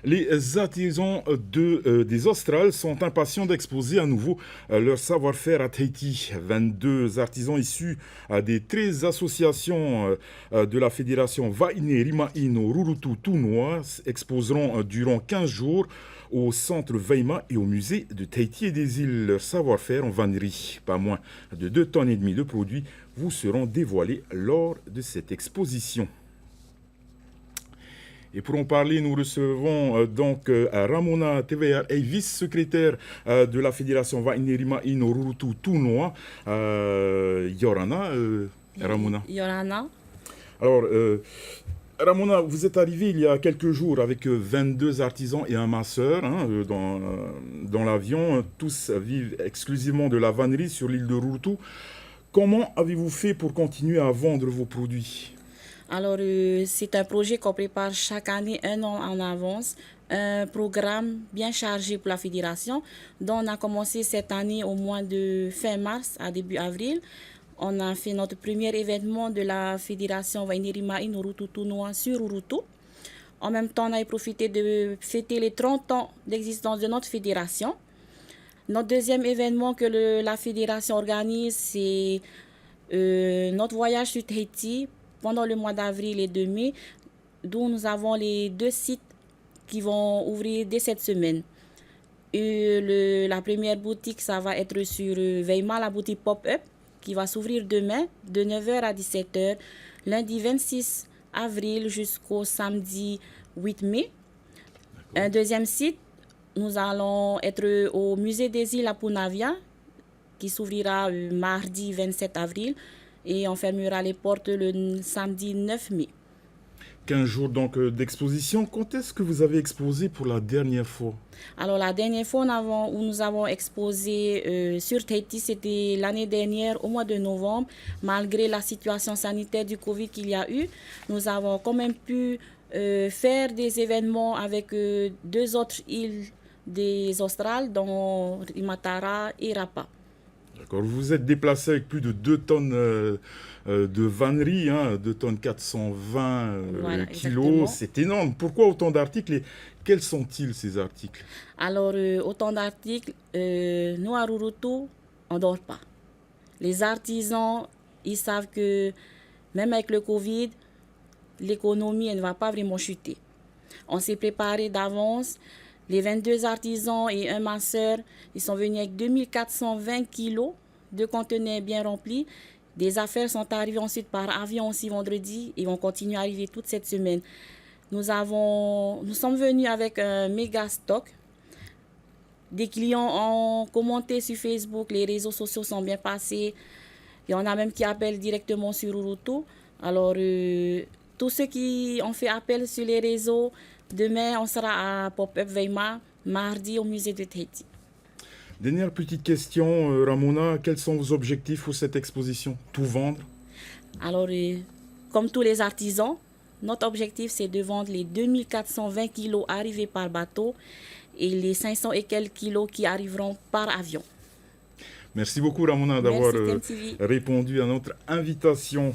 Les artisans des Australes sont impatients d'exposer à nouveau leur savoir-faire à Tahiti. 22 artisans issus des 13 associations de la fédération Vainerima'i no Rurutu Tunua exposeront durant 15 jours au centre Vaima et au musée de Tahiti et des îles. Leur savoir-faire en vannerie, pas moins de 2 tonnes et demie de produits, vous seront dévoilés lors de cette exposition. Et pour en parler, nous recevons Ramona Tevear, vice-secrétaire de la Fédération Vainerima'i no Rurutu Tunua. Yorana, Ramona. Yorana. Alors, Ramona, vous êtes arrivée il y a quelques jours avec 22 artisans et un masseur dans l'avion. Tous vivent exclusivement de la vannerie sur l'île de Rurutu. Comment avez-vous fait pour continuer à vendre vos produits ? Alors, c'est un projet qu'on prépare chaque année, 1 an en avance. Un programme bien chargé pour la fédération, dont on a commencé cette année au mois de fin mars à début avril. On a fait notre premier événement de la fédération Vainerima'i no Rurutu Tunua sur Rurutu. En même temps, on a profité de fêter les 30 ans d'existence de notre fédération. Notre deuxième événement que la fédération organise, c'est notre voyage sur Tahiti pendant le mois d'avril et de mai, d'où nous avons les 2 sites qui vont ouvrir dès cette semaine. La première boutique, ça va être sur Vaima, la boutique Pop-Up, qui va s'ouvrir demain de 9h à 17h, lundi 26 avril jusqu'au samedi 8 mai. Un deuxième site, nous allons être au musée des îles à Punavia, qui s'ouvrira mardi 27 avril et on fermera les portes le samedi 9 mai. 15 jours donc d'exposition. Quand est-ce que vous avez exposé pour la dernière fois ? Alors la dernière fois où nous avons exposé sur Tahiti, c'était l'année dernière au mois de novembre. Malgré la situation sanitaire du Covid qu'il y a eu, nous avons quand même pu faire des événements avec 2 autres îles des Australes, dont Imatara et Rapa. D'accord. Vous vous êtes déplacé avec plus de 2 tonnes de vannerie, 2 tonnes 420 Voilà, kilos. exactement. C'est énorme. Pourquoi autant d'articles et quels sont-ils ces articles ? Alors, autant d'articles, nous à Rurutu, on ne dort pas. Les artisans, ils savent que même avec le Covid, l'économie elle ne va pas vraiment chuter. On s'est préparé d'avance. Les 22 artisans et un masseur, ils sont venus avec 2420 kilos de conteneurs bien remplis. Des affaires sont arrivées ensuite par avion aussi vendredi et vont continuer à arriver toute cette semaine. Nous sommes venus avec un méga stock. Des clients ont commenté sur Facebook, les réseaux sociaux sont bien passés. Il y en a même qui appellent directement sur Rurutu. Alors, tous ceux qui ont fait appel sur les réseaux, demain, on sera à Pop-Up Vaima, mardi au musée de Tahiti. Dernière petite question, Ramona, quels sont vos objectifs pour cette exposition ? Tout vendre ? Alors, comme tous les artisans, notre objectif, c'est de vendre les 2420 kilos arrivés par bateau et les 500 et quelques kilos qui arriveront par avion. Merci beaucoup, Ramona, d'avoir Merci, TMTV. répondu à notre invitation.